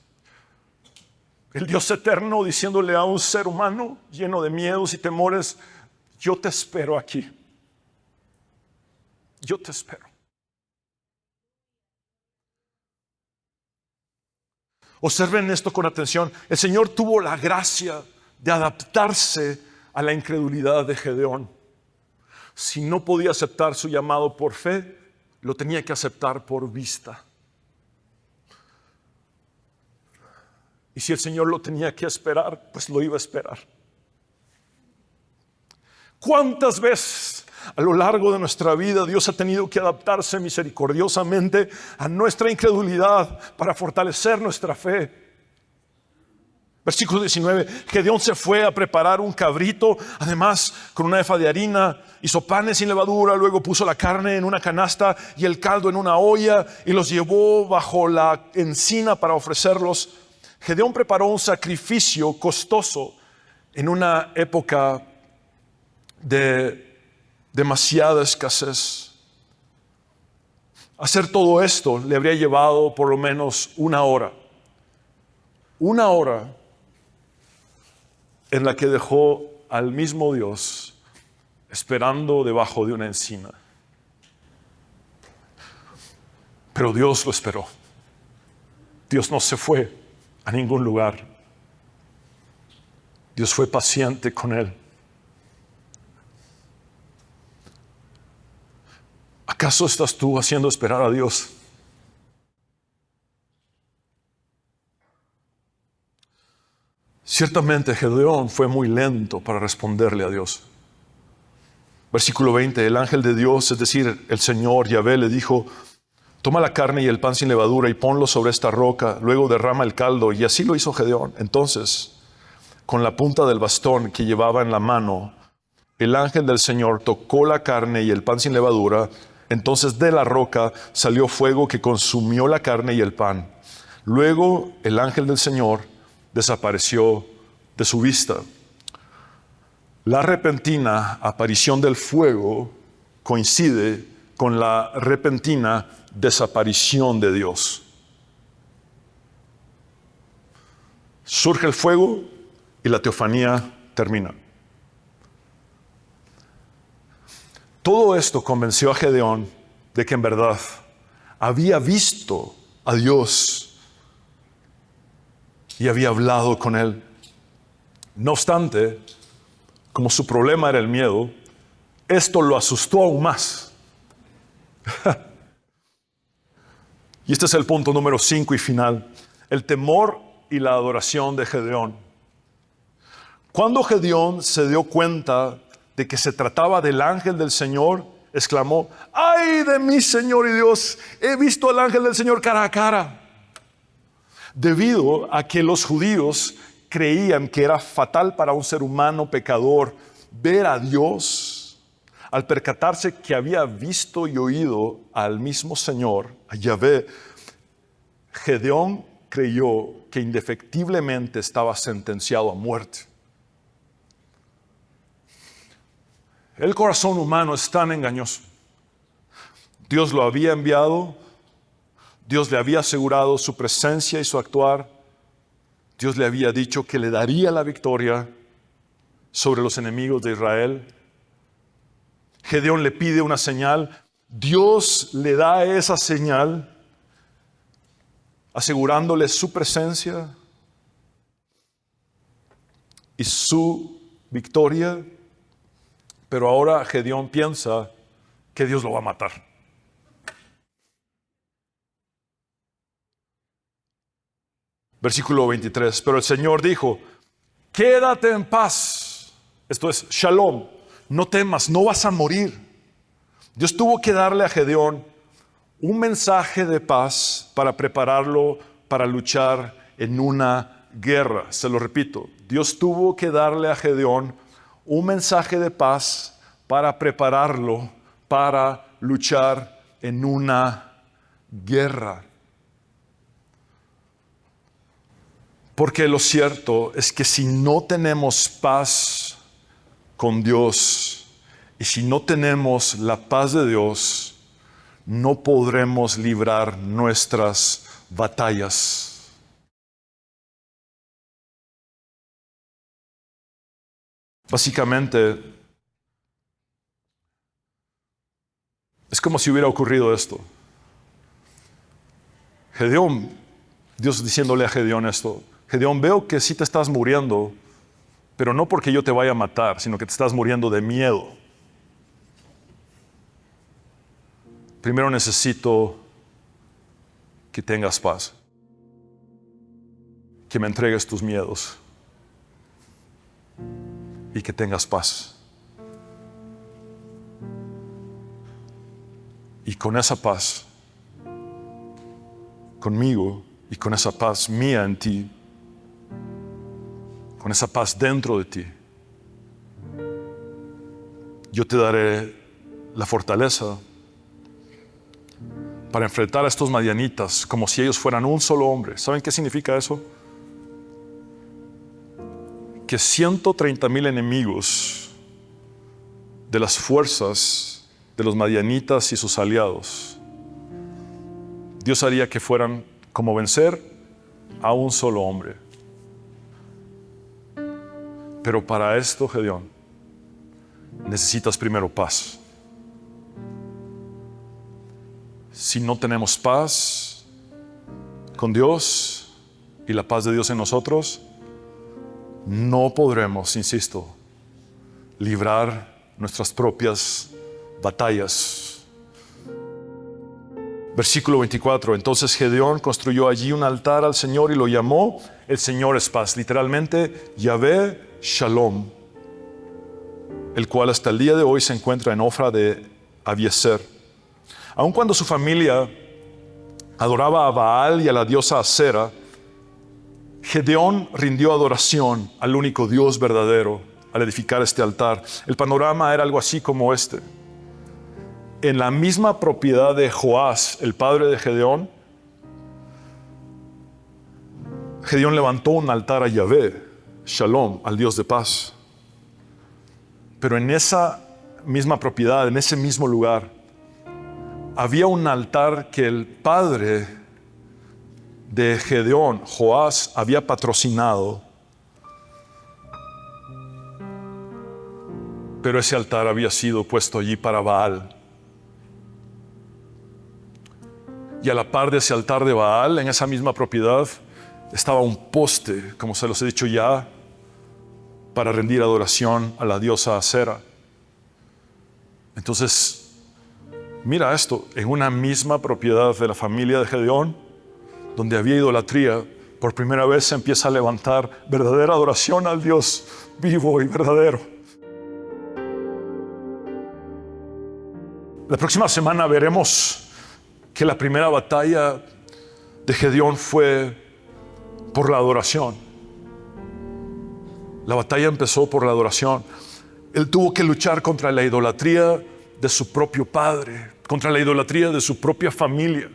El Dios eterno diciéndole a un ser humano lleno de miedos y temores: yo te espero aquí. Yo te espero. Observen esto con atención. El Señor tuvo la gracia de adaptarse a la incredulidad de Gedeón. Si no podía aceptar su llamado por fe, lo tenía que aceptar por vista. Y si el Señor lo tenía que esperar, pues lo iba a esperar. ¿Cuántas veces a lo largo de nuestra vida Dios ha tenido que adaptarse misericordiosamente a nuestra incredulidad para fortalecer nuestra fe? Versículo 19, Gedeón se fue a preparar un cabrito, además con una efa de harina, hizo panes sin levadura, luego puso la carne en una canasta y el caldo en una olla y los llevó bajo la encina para ofrecerlos. Gedeón preparó un sacrificio costoso en una época de demasiada escasez. Hacer todo esto le habría llevado por lo menos una hora. Una hora en la que dejó al mismo Dios esperando debajo de una encina. Pero Dios lo esperó. Dios no se fue a ningún lugar. Dios fue paciente con él. ¿Acaso estás tú haciendo esperar a Dios? Ciertamente Gedeón fue muy lento para responderle a Dios. Versículo 20, el ángel de Dios, es decir, el Señor Yahvé, le dijo: toma la carne y el pan sin levadura y ponlo sobre esta roca, luego derrama el caldo. Y así lo hizo Gedeón. Entonces, con la punta del bastón que llevaba en la mano, el ángel del Señor tocó la carne y el pan sin levadura. Entonces de la roca salió fuego que consumió la carne y el pan. Luego el ángel del Señor desapareció de su vista. La repentina aparición del fuego coincide con la repentina desaparición de Dios. Surge el fuego y la teofanía termina. Todo esto convenció a Gedeón de que en verdad había visto a Dios y había hablado con él. No obstante, como su problema era el miedo, esto lo asustó aún más. Y este es el punto número 5 y final: el temor y la adoración de Gedeón. Cuando Gedeón se dio cuenta de que se trataba del ángel del Señor, exclamó: ¡ay de mí, Señor y Dios! He visto al ángel del Señor cara a cara. Debido a que los judíos creían que era fatal para un ser humano pecador ver a Dios, al percatarse que había visto y oído al mismo Señor, a Yahvé, Gedeón creyó que indefectiblemente estaba sentenciado a muerte. El corazón humano es tan engañoso. Dios lo había enviado, Dios le había asegurado su presencia y su actuar, Dios le había dicho que le daría la victoria sobre los enemigos de Israel. Gedeón le pide una señal, Dios le da esa señal, asegurándole su presencia y su victoria. Pero ahora Gedeón piensa que Dios lo va a matar. Versículo 23. Pero el Señor dijo: quédate en paz. Esto es shalom. No temas, no vas a morir. Dios tuvo que darle a Gedeón un mensaje de paz para prepararlo para luchar en una guerra. Se lo repito, Dios tuvo que darle a Gedeón un mensaje de paz para prepararlo para luchar en una guerra. Porque lo cierto es que si no tenemos paz con Dios y si no tenemos la paz de Dios, no podremos librar nuestras batallas. Básicamente, es como si hubiera ocurrido esto. Gedeón, Dios diciéndole a Gedeón esto: Gedeón, veo que sí te estás muriendo, pero no porque yo te vaya a matar, sino que te estás muriendo de miedo. Primero necesito que tengas paz, que me entregues tus miedos y que tengas paz. Y con esa paz, conmigo, y con esa paz mía en ti, con esa paz dentro de ti, yo te daré la fortaleza para enfrentar a estos madianitas como si ellos fueran un solo hombre. ¿Saben qué significa eso? Que 130,000 enemigos de las fuerzas de los madianitas y sus aliados, Dios haría que fueran como vencer a un solo hombre. Pero para esto, Gedeón, necesitas primero paz. Si no tenemos paz con Dios y la paz de Dios en nosotros, no podremos, insisto, librar nuestras propias batallas. Versículo 24. Entonces Gedeón construyó allí un altar al Señor y lo llamó El Señor es paz. Literalmente, Yahvé Shalom, el cual hasta el día de hoy se encuentra en Ofra de Abiezer. Aun cuando su familia adoraba a Baal y a la diosa Acera, Gedeón rindió adoración al único Dios verdadero al edificar este altar. El panorama era algo así como este. En la misma propiedad de Joás, el padre de Gedeón, Gedeón levantó un altar a Yahvé, Shalom, al Dios de paz. Pero en esa misma propiedad, en ese mismo lugar, había un altar que el padre de Gedeón, Joás, había patrocinado. Pero ese altar había sido puesto allí para Baal. Y a la par de ese altar de Baal, en esa misma propiedad, estaba un poste, como se los he dicho ya, para rendir adoración a la diosa Acera. Entonces, mira esto, en una misma propiedad de la familia de Gedeón, donde había idolatría, por primera vez se empieza a levantar verdadera adoración al Dios vivo y verdadero. La próxima semana veremos que la primera batalla de Gedeón fue por la adoración. La batalla empezó por la adoración. Él tuvo que luchar contra la idolatría de su propio padre, contra la idolatría de su propia familia,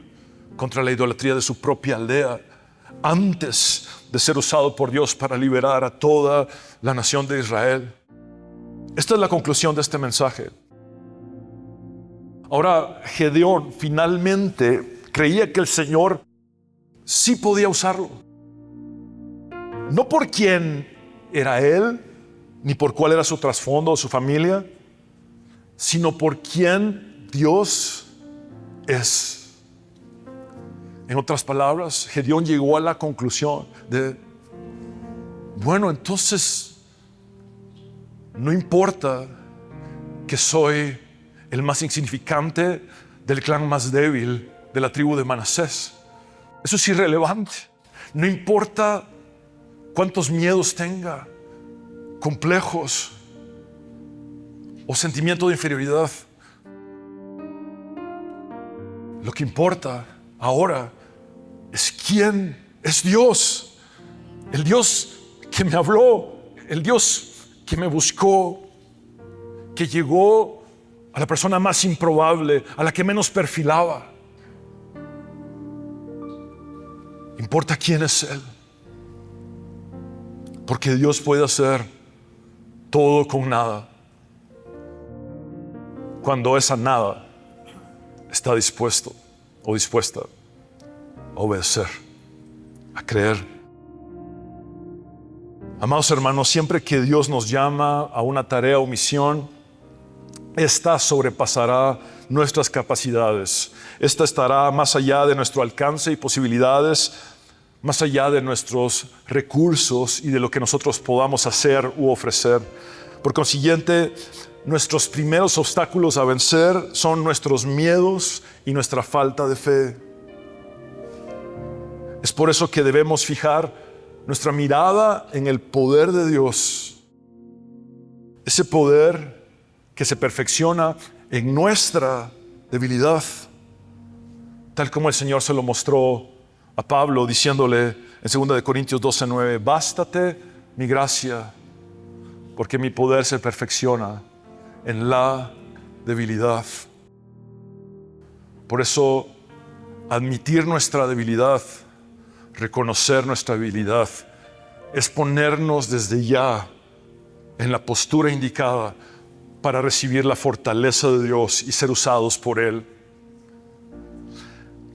contra la idolatría de su propia aldea, antes de ser usado por Dios para liberar a toda la nación de Israel. Esta es la conclusión de este mensaje. Ahora, Gedeón finalmente creía que el Señor sí podía usarlo. No por quién era él, ni por cuál era su trasfondo o su familia, sino por quién Dios es. En otras palabras, Gedeón llegó a la conclusión de, bueno, entonces no importa que soy el más insignificante del clan más débil de la tribu de Manasés. Eso es irrelevante. No importa cuántos miedos tenga, complejos o sentimiento de inferioridad. Lo que importa ahora es quién es Dios. El Dios que me habló, el Dios que me buscó, que llegó a la persona más improbable, a la que menos perfilaba. Importa quién es Él. Porque Dios puede hacer todo con nada, cuando esa nada está dispuesto o dispuesta a obedecer, a creer. Amados hermanos, siempre que Dios nos llama a una tarea o misión, esta sobrepasará nuestras capacidades. Esta estará más allá de nuestro alcance y posibilidades, más allá de nuestros recursos y de lo que nosotros podamos hacer u ofrecer. Por consiguiente, nuestros primeros obstáculos a vencer son nuestros miedos y nuestra falta de fe. Es por eso que debemos fijar nuestra mirada en el poder de Dios. Ese poder que se perfecciona en nuestra debilidad, tal como el Señor se lo mostró a Pablo diciéndole en 2 Corintios 12:9, bástate mi gracia, porque mi poder se perfecciona en la debilidad. Por eso, admitir nuestra debilidad, reconocer nuestra debilidad, es ponernos desde ya en la postura indicada para recibir la fortaleza de Dios y ser usados por Él.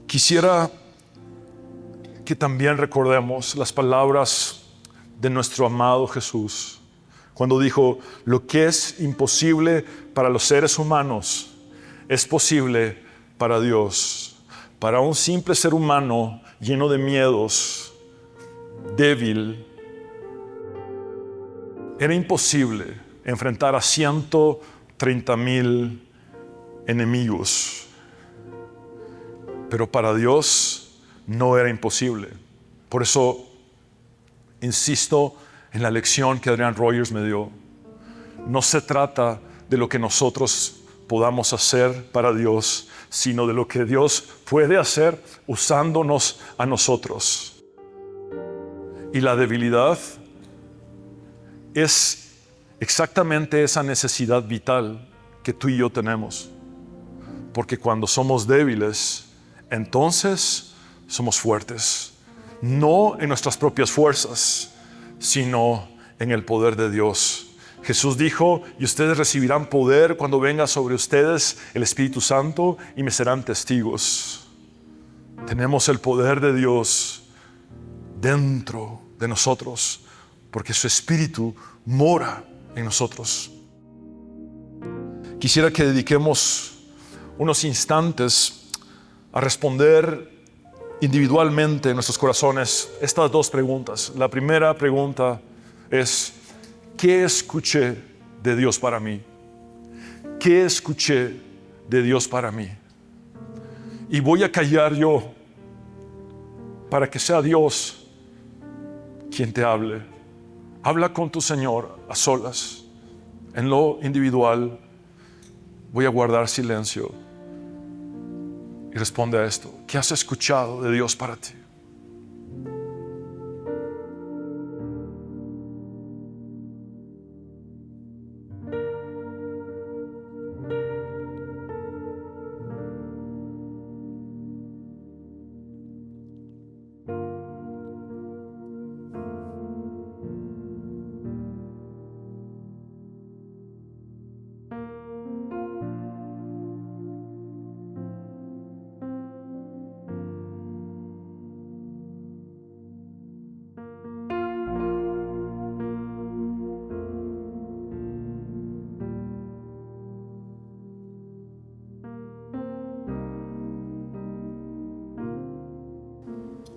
Quisiera que también recordemos las palabras de nuestro amado Jesús, cuando dijo, lo que es imposible para los seres humanos es posible para Dios. Para un simple ser humano lleno de miedos, débil, era imposible enfrentar a 130,000 enemigos. Pero para Dios no era imposible. Por eso insisto en la lección que Adrian Rogers me dio. No se trata de lo que nosotros podamos hacer para Dios, sino de lo que Dios puede hacer usándonos a nosotros. Y la debilidad es exactamente esa necesidad vital que tú y yo tenemos. Porque cuando somos débiles, entonces somos fuertes. No en nuestras propias fuerzas, sino en el poder de Dios. Jesús dijo, y ustedes recibirán poder cuando venga sobre ustedes el Espíritu Santo y me serán testigos. Tenemos el poder de Dios dentro de nosotros, porque su Espíritu mora en nosotros. Quisiera que dediquemos unos instantes a responder individualmente en nuestros corazones estas dos preguntas. La primera pregunta es, ¿qué escuché de Dios para mí? ¿Qué escuché de Dios para mí? Y voy a callar yo para que sea Dios quien te hable. Habla con tu Señor a solas. En lo individual voy a guardar silencio y responde a esto. ¿Qué has escuchado de Dios para ti?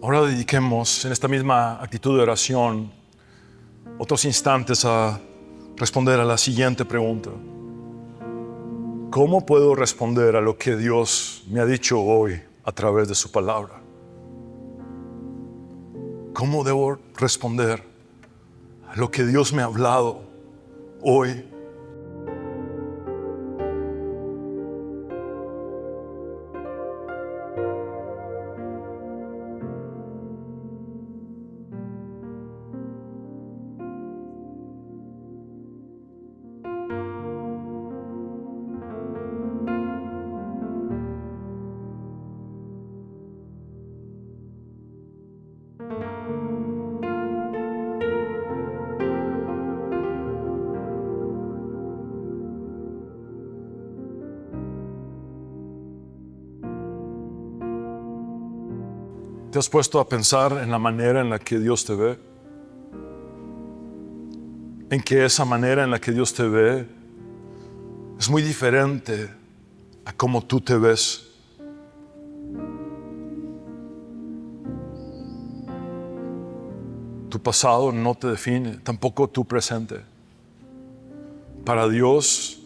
Ahora dediquemos en esta misma actitud de oración otros instantes a responder a la siguiente pregunta. ¿Cómo puedo responder a lo que Dios me ha dicho hoy a través de su palabra? ¿Cómo debo responder a lo que Dios me ha hablado hoy? ¿Te has puesto a pensar en la manera en la que Dios te ve? En que esa manera en la que Dios te ve es muy diferente a cómo tú te ves. Tu pasado no te define, tampoco tu presente. Para Dios,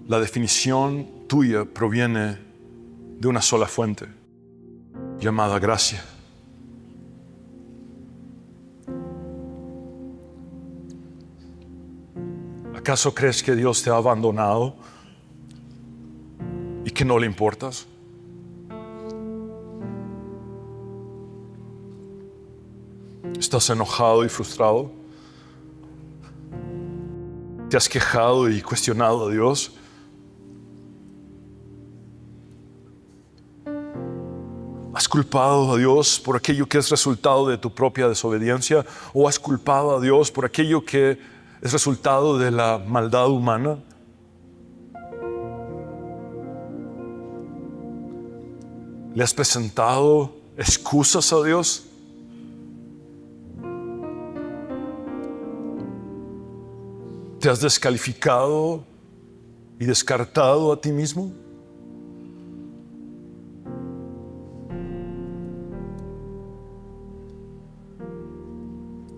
la definición tuya proviene de una sola fuente, llamada gracia. ¿Acaso crees que Dios te ha abandonado y que no le importas? ¿Estás enojado y frustrado? ¿Te has quejado y cuestionado a Dios? ¿Has culpado a Dios por aquello que es resultado de tu propia desobediencia? ¿O has culpado a Dios por aquello que es resultado de la maldad humana? ¿Le has presentado excusas a Dios? ¿Te has descalificado y descartado a ti mismo?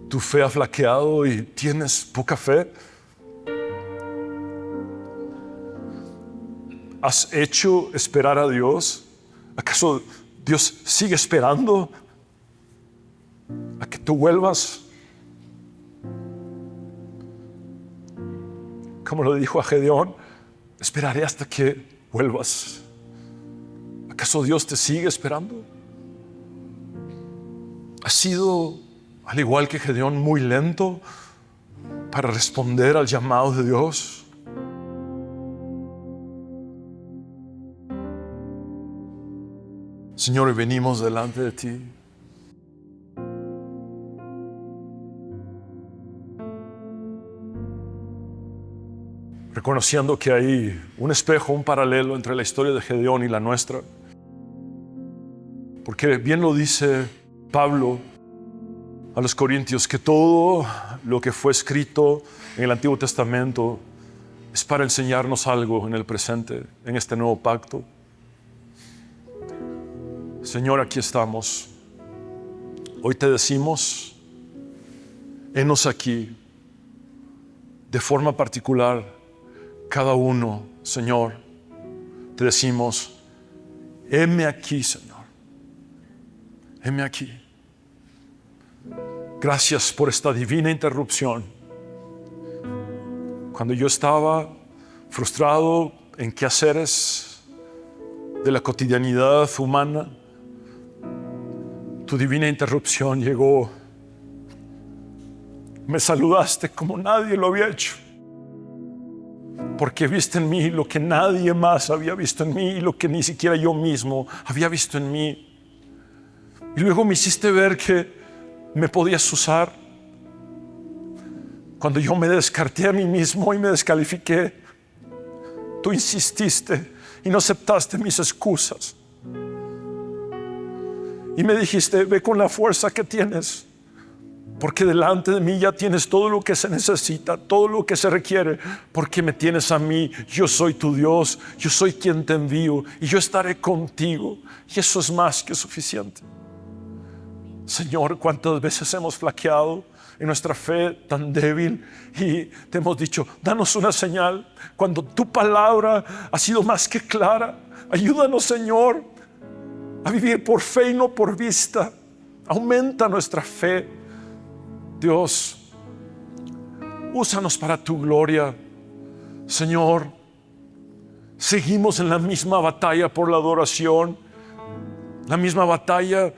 ¿Tu fe ha flaqueado y tienes poca fe? has hecho esperar a Dios? ¿Acaso Dios sigue esperando a que tú vuelvas? Como lo dijo a Gedeón, esperaré hasta que vuelvas. ¿Acaso Dios te sigue esperando? ¿Has sido, al igual que Gedeón, muy lento para responder al llamado de Dios? Señor, venimos delante de ti. Reconociendo que hay un espejo, un paralelo entre la historia de Gedeón y la nuestra. Porque bien lo dice Pablo a los Corintios, que todo lo que fue escrito en el Antiguo Testamento es para enseñarnos algo en el presente, en este nuevo pacto. Señor, aquí estamos. Hoy te decimos, henos aquí, de forma particular, cada uno, Señor, te decimos, heme aquí, Señor. Heme aquí. Gracias por esta divina interrupción. Cuando yo estaba frustrado en quehaceres de la cotidianidad humana, tu divina interrupción llegó. Me saludaste como nadie lo había hecho. Porque viste en mí lo que nadie más había visto en mí y lo que ni siquiera yo mismo había visto en mí. Y luego me hiciste ver que me podías usar. Cuando yo me descarté a mí mismo y me descalifiqué, tú insististe y no aceptaste mis excusas. Y me dijiste, ve con la fuerza que tienes, porque delante de mí ya tienes todo lo que se necesita, todo lo que se requiere, porque me tienes a mí. Yo soy tu Dios, yo soy quien te envío y yo estaré contigo. Y eso es más que suficiente. Señor, cuántas veces hemos flaqueado en nuestra fe tan débil y te hemos dicho, danos una señal, cuando tu palabra ha sido más que clara. Ayúdanos, Señor, a vivir por fe y no por vista. Aumenta nuestra fe. Dios, úsanos para tu gloria. Señor, seguimos en la misma batalla por la adoración, la misma batalla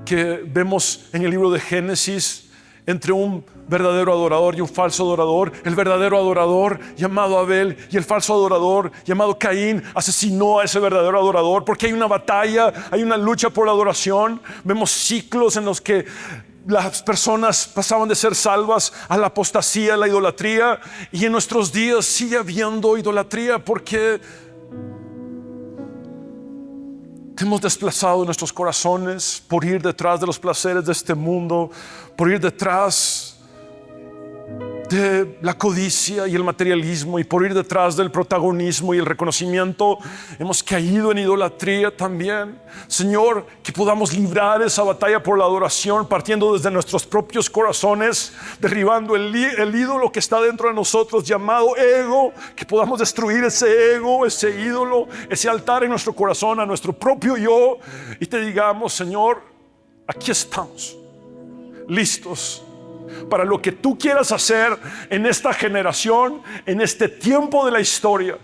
que vemos en el libro de Génesis entre un verdadero adorador y un falso adorador. El verdadero adorador, llamado Abel, y el falso adorador, llamado Caín, asesinó a ese verdadero adorador, porque hay una batalla, hay una lucha por la adoración. Vemos ciclos en los que las personas pasaban de ser salvas a la apostasía, a la idolatría, y en nuestros días sigue habiendo idolatría porque hemos desplazado nuestros corazones por ir detrás de los placeres de este mundo, por ir detrás de la codicia y el materialismo, y por ir detrás del protagonismo y el reconocimiento. Hemos caído en idolatría también. Señor, que podamos librar esa batalla por la adoración, partiendo desde nuestros propios corazones, derribando el ídolo que está dentro de nosotros, llamado ego. Que podamos destruir ese ego, ese ídolo, ese altar en nuestro corazón, a nuestro propio yo, y te digamos, Señor, aquí estamos, listos para lo que tú quieras hacer en esta generación, en este tiempo de la historia.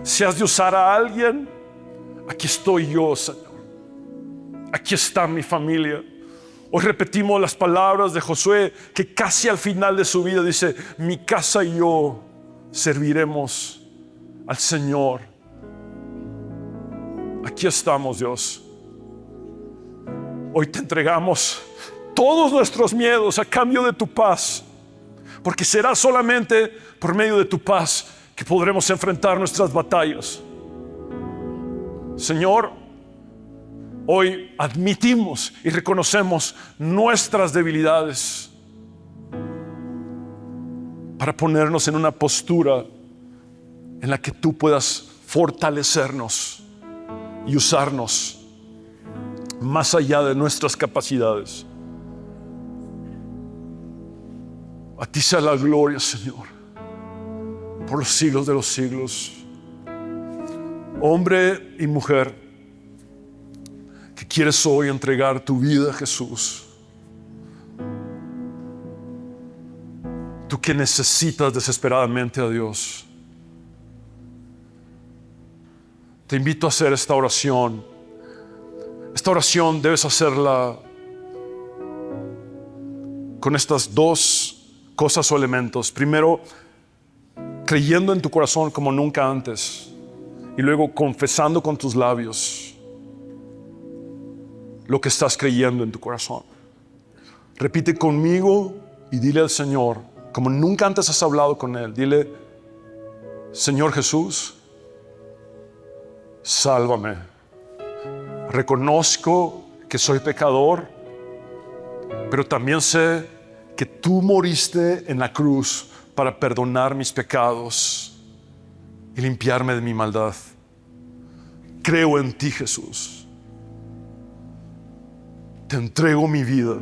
Si has de usar a alguien, aquí estoy yo, Señor. Aquí está mi familia. Hoy repetimos las palabras de Josué, que casi al final de su vida dice, mi casa y yo serviremos al Señor. Aquí estamos, Dios. Hoy te entregamos todos nuestros miedos a cambio de tu paz, porque será solamente por medio de tu paz que podremos enfrentar nuestras batallas. Señor, hoy admitimos y reconocemos nuestras debilidades para ponernos en una postura en la que tú puedas fortalecernos y usarnos más allá de nuestras capacidades. A ti sea la gloria, Señor, por los siglos de los siglos. Hombre y mujer que quieres hoy entregar tu vida a Jesús. Tú que necesitas desesperadamente a Dios. Te invito a hacer esta oración. Esta oración debes hacerla con estas dos cosas o elementos. Primero, creyendo en tu corazón como nunca antes. Y luego confesando con tus labios lo que estás creyendo en tu corazón. Repite conmigo y dile al Señor, como nunca antes has hablado con Él, dile: Señor Jesús, sálvame. Reconozco que soy pecador, pero también sé que tú moriste en la cruz para perdonar mis pecados y limpiarme de mi maldad. Creo en ti, Jesús. Te entrego mi vida.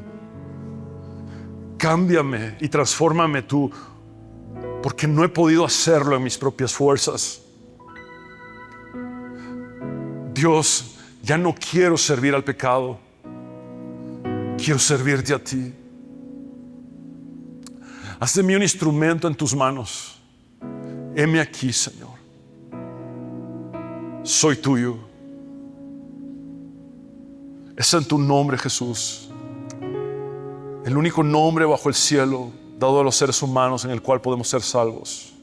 Cámbiame y transfórmame tú, porque no he podido hacerlo en mis propias fuerzas. Dios, ya no quiero servir al pecado. Quiero servirte a ti. Haz de mí un instrumento en tus manos. Heme aquí, Señor. Soy tuyo. Es en tu nombre, Jesús, el único nombre bajo el cielo dado a los seres humanos en el cual podemos ser salvos.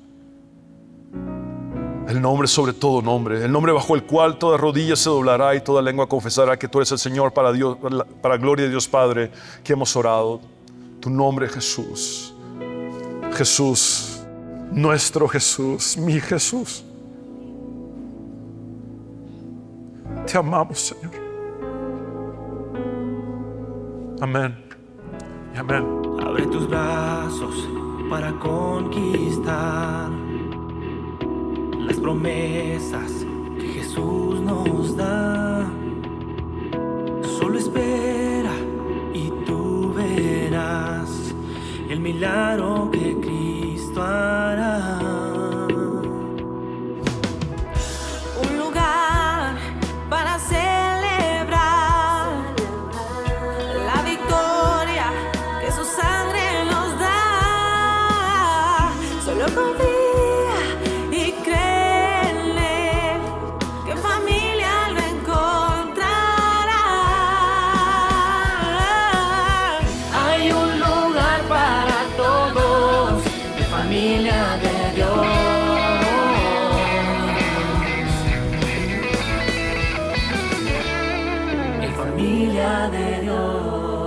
El nombre sobre todo nombre, el nombre bajo el cual toda rodilla se doblará y toda lengua confesará que tú eres el Señor, para Dios, para gloria de Dios Padre, que hemos orado. Tu nombre, Jesús. Jesús, nuestro Jesús, mi Jesús. Te amamos, Señor. Amén y amén. Abre tus brazos para conquistar las promesas que Jesús nos da. Solo espera y tú verás el milagro que Cristo hará. Un lugar para celebrar la victoria que su sangre nos da. Solo confía y cree en Él, que en familia lo encontrará. Hay un lugar para todos, de familia de Dios. En familia de Dios.